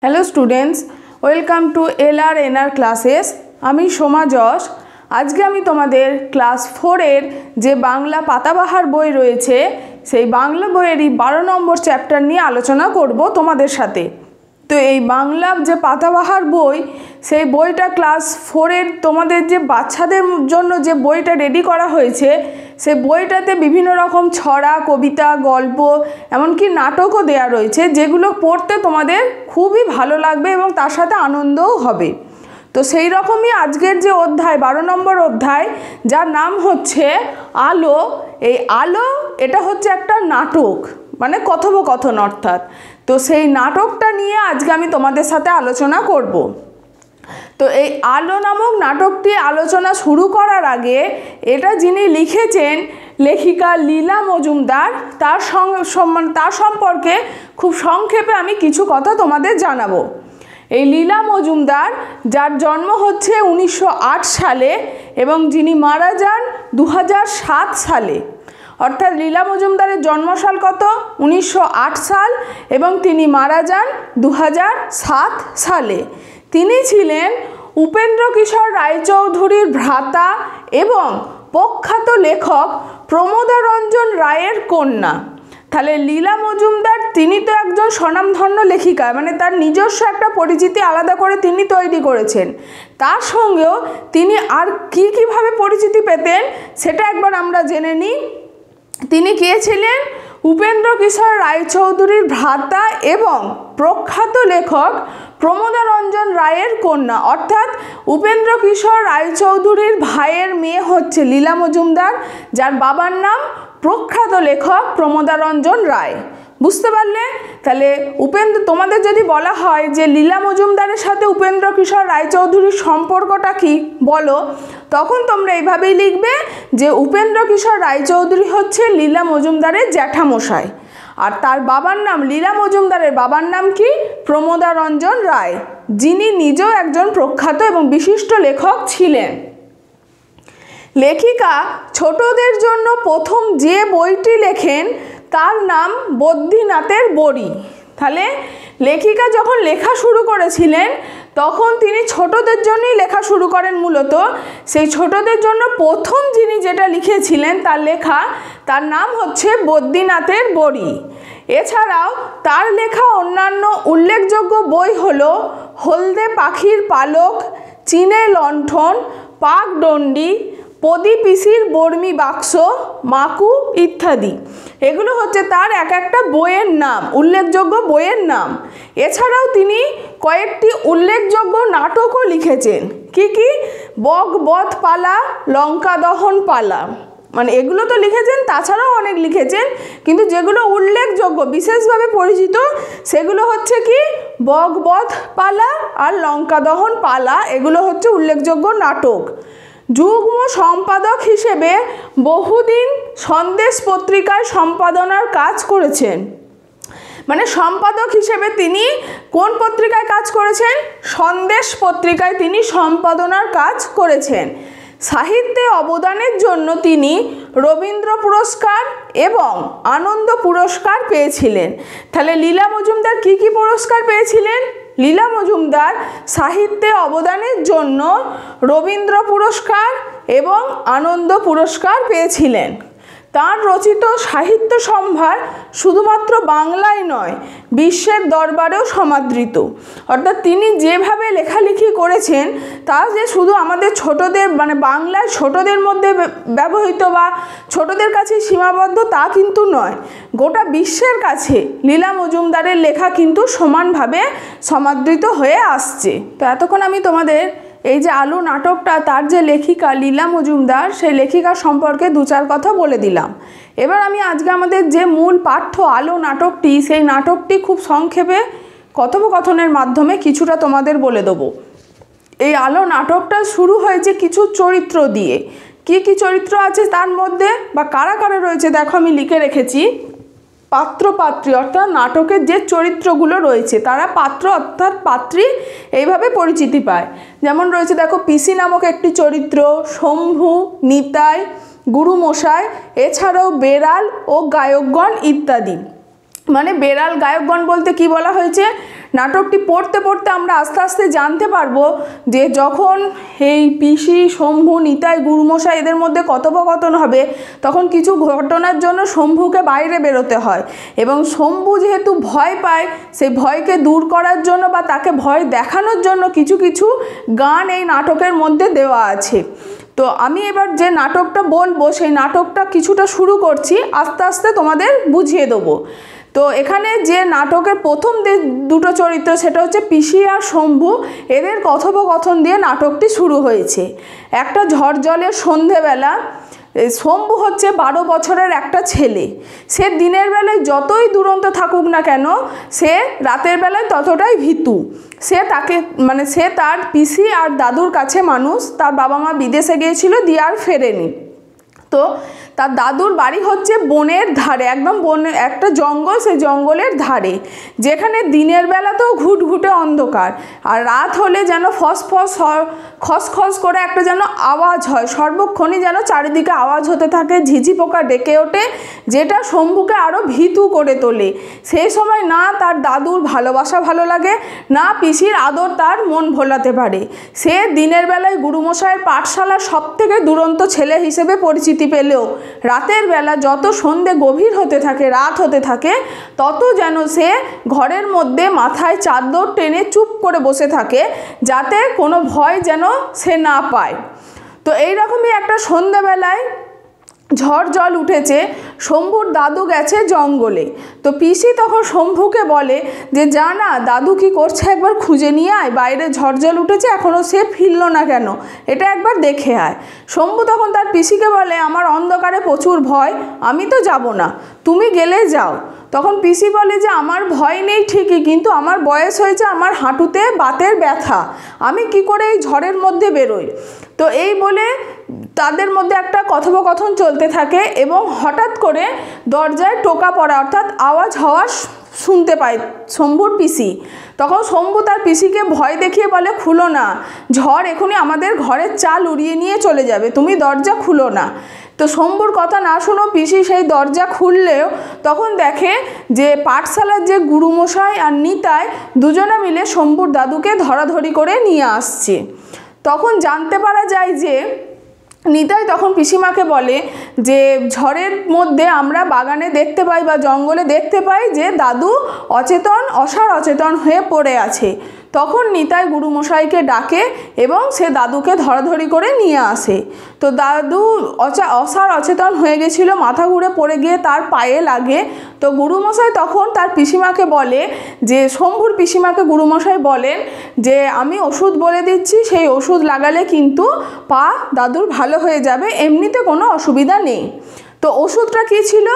Hello students, welcome to LR classes. আমি সোমা যশ। আজকে আমি তোমাদের ক্লাস 4-এর যে বাংলা পাতাবাহার বই রয়েছে সেই বাংলা বইয়েরই 12 নম্বর চ্যাপ্টার নিয়ে আলোচনা করব তোমাদের সাথে। তো এই বাংলা যে পাতাবাহার বই, সেই বইটা ক্লাস 4-এর তোমাদের যে বাচ্চাদের জন্য যে বইটা রেডি করা হয়েছে, সেই বইটাতে বিভিন্ন রকম ছড়া, কবিতা, গল্প, এমনকি নাটকও দেয়া রয়েছে, যেগুলো পড়তে তোমাদের খুবই ভালো লাগবে এবং তার সাথে আনন্দও হবে। তো সেই রকমই আজকের যে অধ্যায় 12 নম্বর অধ্যায়, যার নাম হচ্ছে আলো। এই আলো এটা হচ্ছে একটা নাটক, মানে কথোপকথন অর্থাৎ। তো সেই নাটকটা নিয়ে আজকে আমি তোমাদের সাথে আলোচনা করব। তো এই আলো নামক নাটকটি আলোচনা শুরু করার আগে এটা যিনি লিখেছেন, লেখিকা লীলা মজুমদার, তার সম্পর্কে খুব সংক্ষেপে আমি কিছু কথা তোমাদের জানাবো। এই লীলা মজুমদার, যার জন্ম হচ্ছে 1908 সালে এবং যিনি মারা যান 2007 সালে, অর্থাৎ লীলা মজুমদারের জন্মসাল কত? 1908 সাল এবং তিনি মারা যান 2007 সালে। তিনি ছিলেন উপেন্দ্রকিশোর রায়চৌধুরীর ভ্রাতা এবং প্রখ্যাত লেখক প্রমোদারঞ্জন রায়ের কন্যা। তাহলে লীলা মজুমদার তিনি তো একজন স্বনামধন্য লেখিকা, মানে তার নিজস্ব একটা পরিচিতি আলাদা করে তিনি তৈরি করেছেন। তার সঙ্গেও তিনি আর কীভাবে পরিচিতি পেতেন সেটা একবার আমরা জেনে নিই। তিনি কে ছিলেন? উপেন্দ্রকিশোর রায়চৌধুরীর ভ্রাতা এবং প্রখ্যাত লেখক প্রমোদারঞ্জন রায়ের কন্যা, অর্থাৎ উপেন্দ্রকিশোর রায়চৌধুরীর ভাইয়ের মেয়ে হচ্ছে লীলা মজুমদার, যার বাবার নাম প্রখ্যাত লেখক প্রমোদারঞ্জন রায়। বুঝতে পারলে? তাহলে তোমাদের যদি বলা হয় যে লীলা মজুমদারের সাথে উপেন্দ্রকিশোর রায়চৌধুরীর সম্পর্কটা কি বলো, তখন তোমরা এইভাবেই লিখবে যে উপেন্দ্রকিশোর রায়চৌধুরী হচ্ছে লীলা মজুমদারের জ্যাঠামশাই, আর তার বাবার নাম, লীলা মজুমদারের বাবার নাম কি? প্রমোদারঞ্জন রায়, যিনি নিজেও একজন প্রখ্যাত এবং বিশিষ্ট লেখক ছিলেন। লেখিকা ছোটদের জন্য প্রথম যে বইটি লেখেন তার নাম বদ্রীনাথের বড়ি। তাহলে লেখিকা যখন লেখা শুরু করেছিলেন তখন তিনি ছোটদের জন্যই লেখা শুরু করেন। মূলত সেই ছোটদের জন্য প্রথম যিনি যেটা লিখেছিলেন তার লেখা, তার নাম হচ্ছে বদ্রীনাথের বড়ি। এছাড়াও তার লেখা অন্যান্য উল্লেখযোগ্য বই হলো হলদে পাখির পালক, চীনে লণ্ঠন, পাকডণ্ডী, প্রদীপিসির বর্মি বাক্স, মাকু ইত্যাদি। এগুলো হচ্ছে তার এক একটা বইয়ের নাম, উল্লেখযোগ্য বইয়ের নাম। এছাড়াও তিনি কয়েকটি উল্লেখযোগ্য নাটকও লিখেছেন। কি? বকবধ পালা, লঙ্কা দহন পালা, মানে এগুলো তো লিখেছেন, তাছাড়াও অনেক লিখেছেন, কিন্তু যেগুলো উল্লেখযোগ্য বিশেষভাবে পরিচিত সেগুলো হচ্ছে কি? বকবধ পালা আর লঙ্কা দহন পালা, এগুলো হচ্ছে উল্লেখযোগ্য নাটক। যুগ্ম সম্পাদক হিসেবে বহুদিন সন্দেশ পত্রিকায় সম্পাদনার কাজ করেছেন। মানে সম্পাদক হিসেবে তিনি কোন পত্রিকায় কাজ করেছেন? সন্দেশ পত্রিকায় তিনি সম্পাদনার কাজ করেছেন। সাহিত্যে অবদানের জন্য তিনি রবীন্দ্র পুরস্কার এবং আনন্দ পুরস্কার পেয়েছিলেন। তাহলে লীলা মজুমদার কি পুরস্কার পেয়েছিলেন? লীলা মজুমদার সাহিত্যে অবদানের জন্য রবীন্দ্র পুরস্কার এবং আনন্দ পুরস্কার পেয়েছিলেন। তার রচিত সাহিত্য সম্ভার শুধুমাত্র বাংলায় নয়, বিশ্বের দরবারেও সমাদৃত। অর্থাৎ তিনি যেভাবে লেখালেখি করেছেন তা যে শুধু আমাদের ছোটদের, মানে বাংলায় ছোটদের মধ্যে ব্যবহৃত বা ছোটদের কাছে সীমাবদ্ধ তা কিন্তু নয়, গোটা বিশ্বের কাছে লীলা মজুমদারের লেখা কিন্তু সমানভাবে সমাদৃত হয়ে আসছে। তো এতক্ষণ আমি তোমাদের এই যে আলো নাটকটা, তার যে লেখিকা লীলা মজুমদার, সেই লেখিকার সম্পর্কে 2-4 কথা বলে দিলাম। এবার আমি আজকে আমাদের যে মূল পাঠ্য আলো নাটকটি, সেই নাটকটি খুব সংক্ষেপে কথোপকথনের মাধ্যমে কিছুটা তোমাদের বলে দেবো। এই আলো নাটকটা শুরু হয়েছে কিছু চরিত্র দিয়ে। কি চরিত্র আছে তার মধ্যে, বা কারা কারা রয়েছে দেখো আমি লিখে রেখেছি। পাত্র পাত্রী, অর্থাৎ নাটকের যে চরিত্রগুলো রয়েছে তারা পাত্র অর্থাৎ পাত্রী এইভাবে পরিচিতি পায়। যেমন রয়েছে দেখো পিসি নামক একটি চরিত্র, শম্ভু, নিতাই, গুরুমশাই, এছাড়াও বেড়াল ও গায়কগণ ইত্যাদি। মানে বেড়াল গায়কগণ বলতে কি বলা হয়েছে, নাটকটি পড়তে পড়তে আমরা আস্তে আস্তে জানতে পারবো যে যখন এই পিসি, শম্ভু, নিতাই, গুরুমশাই এদের মধ্যে কথোপকথন হবে তখন কিছু ঘটনার জন্য শম্ভুকে বাইরে বেরোতে হয়, এবং শম্ভু যেহেতু ভয় পায় সেই ভয়কে দূর করার জন্য বা তাকে ভয় দেখানোর জন্য কিছু কিছু গান এই নাটকের মধ্যে দেওয়া আছে। তো আমি এবার যে নাটকটা বলবো সেই নাটকটা কিছুটা শুরু করছি, আস্তে আস্তে তোমাদের বুঝিয়ে দেবো। তো এখানে যে নাটকের প্রথম দুটো চরিত্র সেটা হচ্ছে পিসি আর শম্ভু, এদের কথোপকথন দিয়ে নাটকটি শুরু হয়েছে। একটা ঝড় জলের সন্ধেবেলা শম্ভু হচ্ছে 12 বছরের একটা ছেলে। সে দিনের বেলায় যতই দুরন্ত থাকুক না কেন সে রাতের বেলায় ততটাই ভীতু। সে তার পিসি আর দাদুর কাছে মানুষ, তার বাবা মা বিদেশে গিয়েছিল দিয়ে আর ফেরেনি। তো তার দাদুর বাড়ি হচ্ছে বনের ধারে, একদম একটা জঙ্গল, সেই জঙ্গলের ধারে, যেখানে দিনের বেলাতেও ঘুটঘুটে অন্ধকার আর রাত হলে যেন ফসফস খসখস করে একটা যেন আওয়াজ হয়, সর্বক্ষণই যেন চারিদিকে আওয়াজ হতে থাকে, ঝিঝি পোকা ডেকে ওঠে, যেটা শম্ভুকে আরও ভীতু করে তোলে। সেই সময় না তার দাদুর ভালোবাসা ভালো লাগে, না পিসির আদর তার মন ভোলাতে পারে। সে দিনের বেলায় গুরুমশাইয়ের পাঠশালার সবথেকে দুরন্ত ছেলে হিসেবে পরিচিতি পেলেও রাতের বেলা যত সন্ধে গভীর হতে থাকে, রাত হতে থাকে, তত যেন সে ঘরের মধ্যে মাথায় চাদর টেনে চুপ করে বসে থাকে, যাতে কোনো ভয় যেন সে না পায়। তো এইরকমই একটা সন্ধ্যাবেলায় ঝড় জল উঠেছে, শম্ভুর দাদু গেছে জঙ্গলে। তো পিসি তখন শম্ভুকে বলে যে যা না, দাদু কি করছে একবার খুঁজে নিয়ে আয়, বাইরে ঝড় জল উঠেছে এখনও সে ফিরল না কেন, এটা একবার দেখে আয়। শম্ভু তখন তার পিসিকে বলে আমার অন্ধকারে প্রচুর ভয়, আমি তো যাব না, তুমি গেলে যাও। তখন পিসি বলে যে আমার ভয় নেই ঠিকই, কিন্তু আমার বয়স হয়েছে, আমার হাঁটুতে বাতের ব্যথা, আমি কি করে এই ঝড়ের মধ্যে বেরোই। তো এই বলে তাদের মধ্যে একটা কথোপকথন চলতে থাকে এবং হঠাৎ করে দরজায় টোকা পড়া অর্থাৎ আওয়াজ হওয়া শুনতে পায় শম্ভুর পিসি। তখন শম্ভু তার পিসিকে ভয় দেখিয়ে বলে খুলো না, ঝড় এখনই আমাদের ঘরের চাল উড়িয়ে নিয়ে চলে যাবে, তুমি দরজা খুলো না। তো শম্ভুর কথা না শুনো পিসি সেই দরজা খুললেও তখন দেখে যে পাঠশালার যে গুরুমশাই আর নিতাই দুজনে মিলে শম্ভুর দাদুকে ধরাধরি করে নিয়ে আসছে। তখন জানতে পারা যায় যে নিতাই তখন পিসিমাকে বলে যে ঝড়ের মধ্যে আমরা বাগানে দেখতে পাই বা জঙ্গলে দেখতে পাই যে দাদু অসাড় অচেতন হয়ে পড়ে আছে। তখন নিতাই গুরুমশাইকে ডাকে এবং সে দাদুকে ধরাধরি করে নিয়ে আসে। তো দাদু অসাড় অচেতন হয়ে গেছিল, মাথা ঘুরে পড়ে গিয়ে তার পায়ে লাগে। তো গুরুমশাই তখন তার পিসিমাকে বলে যে শম্ভুর পিসিমাকে গুরুমশাই বলেন যে আমি ওষুধ বলে দিচ্ছি, সেই ওষুধ লাগালে কিন্তু পা দাদুর ভালো হয়ে যাবে, এমনিতে কোনো অসুবিধা নেই। তো ওষুধটা কী ছিল,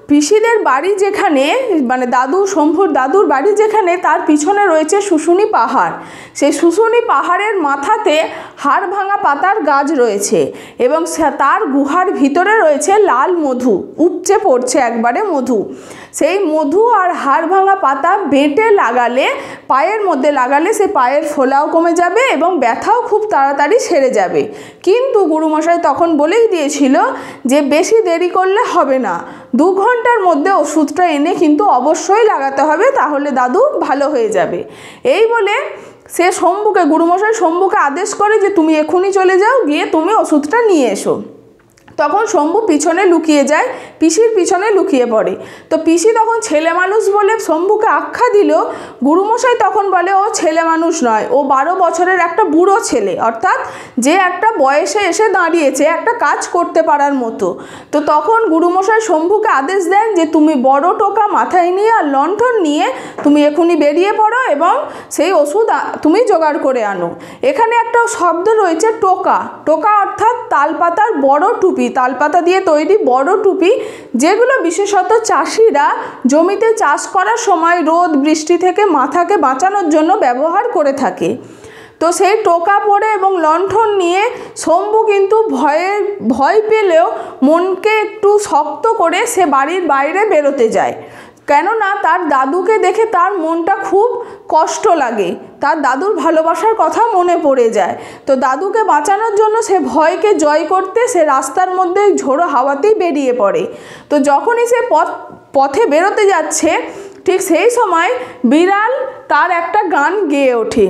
পিসিদের বাড়ি যেখানে মানে শম্ভুর দাদুর বাড়ি যেখানে তার পিছনে রয়েছে শুশুনি পাহাড়, সেই শুশুনি পাহাড়ের মাথাতে হাড় ভাঙা পাতার গাছ রয়েছে এবং তার গুহার ভিতরে রয়েছে লাল মধু, উপচে পড়ছে একবারে মধু। সেই মধু আর হাড় ভাঙা পাতা বেটে লাগালে, পায়ের মধ্যে লাগালে সে পায়ের ফোলাও কমে যাবে এবং ব্যথাও খুব তাড়াতাড়ি সেরে যাবে। কিন্তু গুরুমশাই তখন বলেই দিয়েছিল যে বেশি দেরি করলে হবে না, 2 ঘন্টার মধ্যে ওষুধটা এনে কিন্তু অবশ্যই লাগাতে হবে, তাহলে দাদু ভালো হয়ে যাবে। এই বলে সে গুরুমশাই শম্ভুকে আদেশ করে যে তুমি এখনই চলে যাও, গিয়ে তুমি ওষুধটা নিয়ে এসো। তখন শম্ভু পিছনে লুকিয়ে যায়, পিসির পিছনে লুকিয়ে পড়ে। তো পিসি তখন ছেলে মানুষ বলে শম্ভুকে আখ্যা দিল, গুরুমশাই তখন বলে ও ছেলে মানুষ নয়, ও 12 বছরের একটা বুড়ো ছেলে, অর্থাৎ যে একটা বয়সে এসে দাঁড়িয়েছে একটা কাজ করতে পারার মতো। তো তখন গুরুমশাই শম্ভুকে আদেশ দেন যে তুমি বড় টোকা মাথায় নিয়ে আর লণ্ঠন নিয়ে তুমি এখনই বেরিয়ে পড়ো এবং সেই ওষুধ তুমি জোগাড় করে আনো। এখানে একটা শব্দ রয়েছে টোকা, টোকা অর্থাৎ তালপাতার বড় টুপি, তালপাতা দিয়ে তৈরি বড় টুপি, যেগুলো বিশেষত চাষিরা জমিতে চাষ করার সময় রোদ বৃষ্টি থেকে মাথাকে বাঁচানোর জন্য ব্যবহার করে থাকে। তো সেই টোকা পরে এবং লণ্ঠন নিয়ে শম্ভু কিন্তু ভয় পেলেও মনকে একটু শক্ত করে সে বাড়ির বাইরে বেরোতে যায়, কেননা তার দাদুকে দেখে তার মনটা খুব কষ্ট লাগে, তার দাদুর ভালোবাসার কথা মনে পড়ে যায়। তো দাদুকে বাঁচানোর জন্য সে ভয়কে জয় করতে সে রাস্তার মধ্যে ঝোড়ো হাওয়াতেই বেরিয়ে পড়ে। তো যখনই সে পথে বেরোতে যাচ্ছে ঠিক সেই সময় বিড়াল তার একটা গান গেয়ে ওঠে।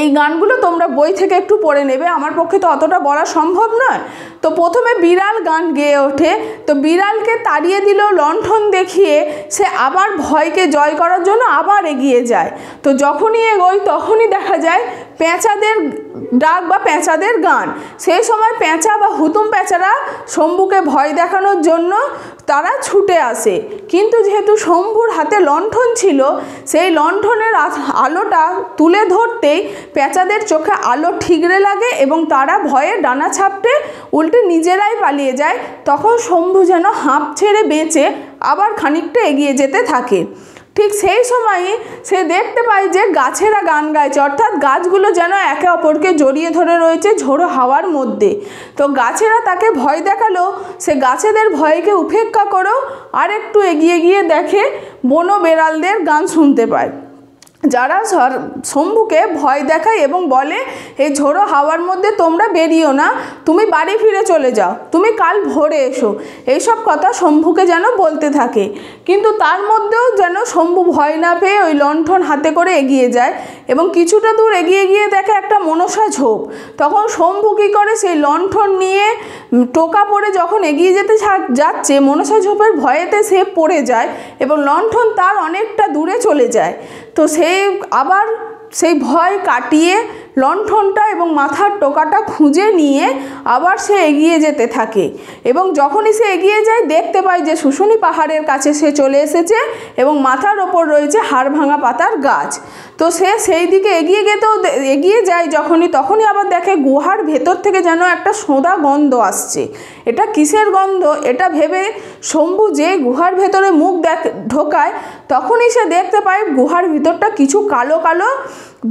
এই গানগুলো তোমরা বই থেকে একটু পড়ে নেবে, আমার পক্ষে তো অতটা বলা সম্ভব নয়। তো প্রথমে বিড়াল গান গেয়ে ওঠে, তো বিড়ালকে তাড়িয়ে দিল লণ্ঠন দেখিয়ে, সে আবার ভয়কে জয় করার জন্য আবার এগিয়ে যায়। তো যখনই এগোয় তখনই দেখা যায় পেঁচাদের ডাক বা পেঁচাদের গান। সেই সময় পেঁচা বা হুতুম পেঁচারা শম্ভুকে ভয় দেখানোর জন্য তারা ছুটে আসে, কিন্তু যেহেতু শম্ভুর হাতে লণ্ঠন ছিল, সেই লণ্ঠনের আলোটা তুলে ধরতেই পেঁচাদের চোখে আলো ঠিকরে লাগে এবং তারা ভয়ে ডানা ছাপটে উল্টে নিজেরাই পালিয়ে যায়। তখন শম্ভু যেন হাঁপ ছেড়ে বেঁচে আবার খানিকটা এগিয়ে যেতে থাকে। ঠিক সেই সময়ই সে দেখতে পায় যে গাছেরা গান গাইছে, অর্থাৎ গাছগুলো যেন একে অপরকে জড়িয়ে ধরে রয়েছে ঝোড়ো হাওয়ার মধ্যে। তো গাছেরা তাকে ভয় দেখালো, সে গাছেদের ভয়কে উপেক্ষা করেও আর একটু এগিয়ে গিয়ে দেখে বনো বেড়ালদের গান শুনতে পায়, যারা শম্ভুকে ভয় দেখায় এবং বলে এই ঝোড়ো হাওয়ার মধ্যে তোমরা বেরিও না, তুমি বাড়ি ফিরে চলে যাও, তুমি কাল ভোরে এসো, এইসব কথা শম্ভুকে যেন বলতে থাকে। কিন্তু তার মধ্যেও যেন শম্ভু ভয় না পেয়ে ওই লণ্ঠন হাতে করে এগিয়ে যায় এবং কিছুটা দূর এগিয়ে গিয়ে দেখে একটা মনসা ঝোপ। তখন শম্ভু কী করে, সেই লণ্ঠন নিয়ে টোকা পড়ে যখন এগিয়ে যেতে যাচ্ছে, মনসা ঝোপের ভয়েতে সে পড়ে যায় এবং লণ্ঠন তার অনেকটা দূরে চলে যায়। তো সে আবার সেই ভয় কাটিয়ে লণ্ঠনটা এবং মাথার টোকাটা খুঁজে নিয়ে আবার সে এগিয়ে যেতে থাকে এবং যখনই সে এগিয়ে যায় দেখতে পায় যে শুশুনি পাহাড়ের কাছে সে চলে এসেছে এবং মাথার ওপর রয়েছে হাড় ভাঙা পাতার গাছ। তো সে সেই দিকে এগিয়ে যায় তখনই আবার দেখে গুহার ভেতর থেকে যেন একটা সোঁদা গন্ধ আসছে। এটা কিসের গন্ধ, এটা ভেবে শম্ভু যে গুহার ভেতরে মুখ ঢোকায় তখনই সে দেখতে পায় গুহার ভিতরটা কিছু কালো কালো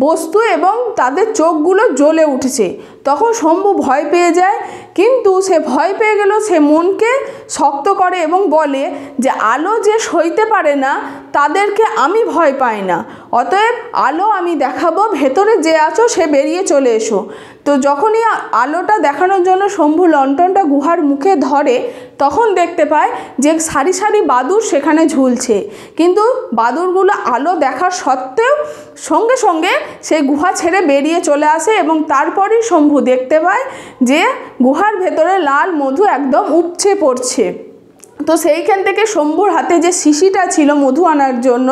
বস্তু এবং তাদের চোখগুলো জ্বলে উঠেছে। তখন শম্ভু ভয় পেয়ে যায়, কিন্তু সে ভয় পেয়ে গেল সে মনকে শক্ত করে এবং বলে যে আলো যে সইতে পারে না তাদেরকে আমি ভয় পাই না, অতএব আলো আমি দেখাবো, ভেতরে যে আছো সে বেরিয়ে চলে এসো। তো যখনই আলোটা দেখানোর জন্য শম্ভু লণ্ঠনটা গুহার মুখে ধরে তখন দেখতে পায় যে সারি সারি বাদুড় সেখানে ঝুলছে, কিন্তু বাদুড়গুলো আলো দেখার সত্ত্বেও সঙ্গে সঙ্গে সেই গুহা ছেড়ে বেরিয়ে চলে আসে এবং তারপরই শম্ভু দেখতে পায় যে গুহার ভেতরে লাল মধু একদম উপচে পড়ছে। তো সেইখান থেকে শম্ভুর হাতে যে শিশিটা ছিল মধু আনার জন্য,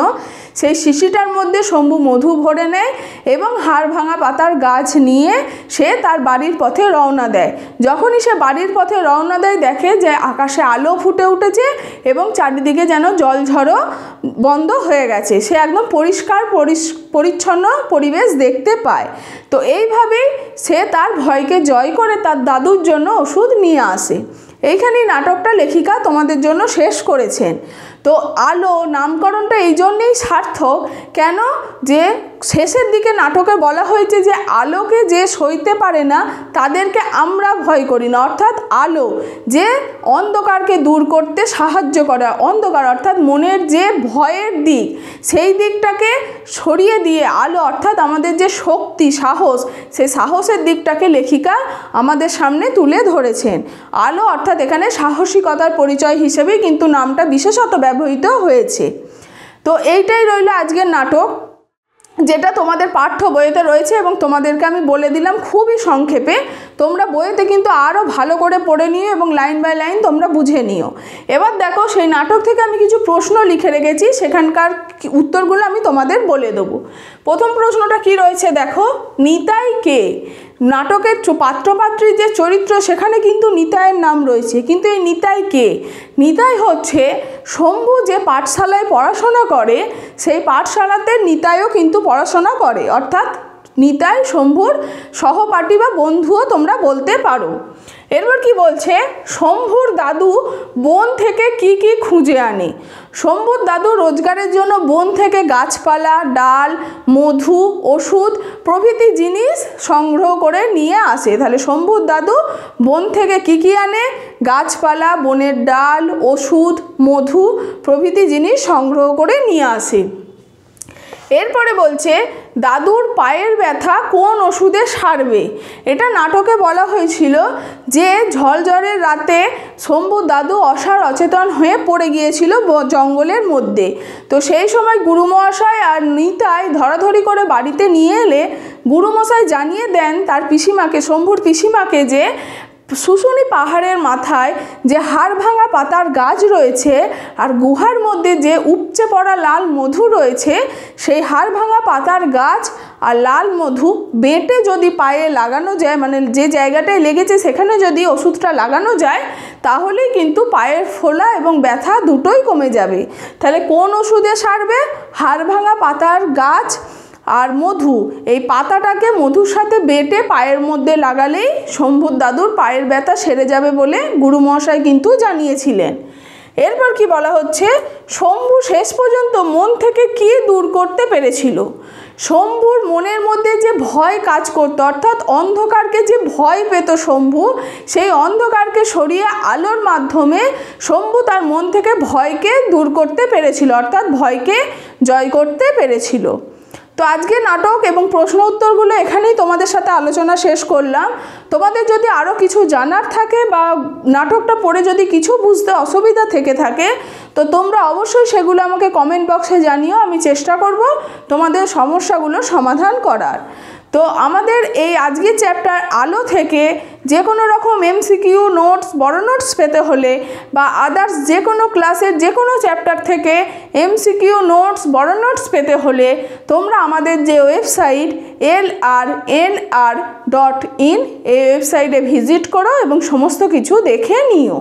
সেই শিশিটার মধ্যে শম্ভু মধু ভরে নেয় এবং হাড় ভাঙা পাতার গাছ নিয়ে সে তার বাড়ির পথে রওনা দেয়। যখনই সে বাড়ির পথে রওনা দেয় দেখে যে আকাশে আলো ফুটে উঠেছে এবং চারিদিকে যেন জলঝড়ো বন্ধ হয়ে গেছে, সে একদম পরিষ্কার পরিচ্ছন্ন পরিবেশ দেখতে পায়। তো এইভাবেই সে তার ভয়কে জয় করে তার দাদুর জন্য ওষুধ নিয়ে আসে। এইখানেই নাটকটা লেখিকা তোমাদের জন্য শেষ করেছেন। তো আলো নামকরণটা এই জন্যেই সার্থক, কেন যে শেষের দিকে নাটকে বলা হয়েছে যে আলোকে যে সইতে পারে না তাদেরকে আমরা ভয় করি না, অর্থাৎ আলো যে অন্ধকারকে দূর করতে সাহায্য করে, অন্ধকার অর্থাৎ মনের যে ভয়ের দিক সেই দিকটাকে সরিয়ে দিয়ে আলো অর্থাৎ আমাদের যে শক্তি সাহস, সেই সাহসের দিকটাকে লেখিকা আমাদের সামনে তুলে ধরেছেন। আলো অর্থাৎ এখানে সাহসিকতার পরিচয় হিসেবেই কিন্তু নামটা বিশেষত ব্যবহৃত হয়েছে। তো এইটাই রইল আজকের নাটক, যেটা তোমাদের পাঠ্য বইতে রয়েছে এবং তোমাদেরকে আমি বলে দিলাম খুবই সংক্ষেপে। তোমরা বইতে কিন্তু আরও ভালো করে পড়ে নিও এবং লাইন বাই লাইন তোমরা বুঝে নিও। এবার দেখো সেই নাটক থেকে আমি কিছু প্রশ্ন লিখে রেখেছি, সেখানকার উত্তরগুলো আমি তোমাদের বলে দেবো। প্রথম প্রশ্নটা কি রয়েছে দেখো, নিতাই কে? নাটকের পাত্রপাত্রীর যে চরিত্র সেখানে কিন্তু নিতাইয়ের নাম রয়েছে, কিন্তু এই নিতাই কে? নিতাই হচ্ছে শম্ভু যে পাঠশালায় পড়াশোনা করে সেই পাঠশালাতে নিতাইও কিন্তু পড়াশোনা করে, অর্থাৎ নিতাই শম্ভুর সহপাঠী বা বন্ধুও তোমরা বলতে পারো। এরপর কি বলছে, শম্ভুর দাদু বন থেকে কি কি খুঁজে আনে? শম্ভুর দাদু রোজগারের জন্য বন থেকে গাছপালা, ডাল, মধু, ওষুধ প্রভৃতি জিনিস সংগ্রহ করে নিয়ে আসে। তাহলে শম্ভুর দাদু বন থেকে কি কি আনে? গাছপালা, বনের ডাল, ওষুধ, মধু প্রভৃতি জিনিস সংগ্রহ করে নিয়ে আসে। এরপরে বলছে দাদুর পায়ের ব্যথা কোন ওষুধে সারবে। এটা নাটকে বলা হয়েছিল যে ঝড়ের রাতে শম্ভুর দাদু অসাড় অচেতন হয়ে পড়ে গিয়েছিল জঙ্গলের মধ্যে। তো সেই সময় গুরুমশাই আর নিতাই ধরাধরি করে বাড়িতে নিয়ে এলে গুরুমশাই জানিয়ে দেন তার পিসিমাকে, শম্ভুর পিসিমাকে, যে শুশুনি পাহাড়ের মাথায় যে হাড় ভাঙা পাতার গাছ রয়েছে আর গুহার মধ্যে যে উপচে পড়া লাল মধু রয়েছে, সেই হাড় ভাঙা পাতার গাছ আর লাল মধু বেটে যদি পায়ে লাগানো যায়, মানে যে জায়গাটায় লেগেছে সেখানে যদি ওষুধটা লাগানো যায়, তাহলেই কিন্তু পায়ের ফোলা এবং ব্যথা দুটোই কমে যাবে। তাহলে কোন ওষুধে সারবে? হাড় ভাঙা পাতার গাছ আর মধু। এই পাতাটাকে মধুর সাথে বেটে পায়ের মধ্যে লাগালেই শম্ভুর দাদুর পায়ের ব্যথা সেরে যাবে বলে গুরুমশাই কিন্তু জানিয়েছিলেন। এরপর কি বলা হচ্ছে, শম্ভু শেষ পর্যন্ত মন থেকে কি দূর করতে পেরেছিল। শম্ভুর মনের মধ্যে যে ভয় কাজ করতো, অর্থাৎ অন্ধকারকে যে ভয় পেত শম্ভু, সেই অন্ধকারকে সরিয়ে আলোর মাধ্যমে শম্ভু তার মন থেকে ভয়কে দূর করতে পেরেছিল, অর্থাৎ ভয়কে জয় করতে পেরেছিল। তো আজকে নাটক এবং প্রশ্ন উত্তরগুলো এখানেই তোমাদের সাথে আলোচনা শেষ করলাম। তোমাদের যদি আরও কিছু জানার থাকে বা নাটকটা পড়ে যদি কিছু বুঝতে অসুবিধা থেকে থাকে, তো তোমরা অবশ্যই সেগুলো আমাকে কমেন্ট বক্সে জানিও। আমি চেষ্টা করব তোমাদের সমস্যাগুলো সমাধান করার। তো আমাদের এই আজকের চ্যাপ্টার আলো থেকে যে কোনো রকম এমসিকিউ নোটস, বড় নোটস পেতে হলে বা আদার্স যে কোনো ক্লাসের যে কোনো চ্যাপ্টার থেকে এমসিকিউ নোটস, বড় নোটস পেতে হলে তোমরা আমাদের যে ওয়েবসাইট LRNR.in এই ওয়েবসাইটে ভিজিট করো এবং সমস্ত কিছু দেখে নিও।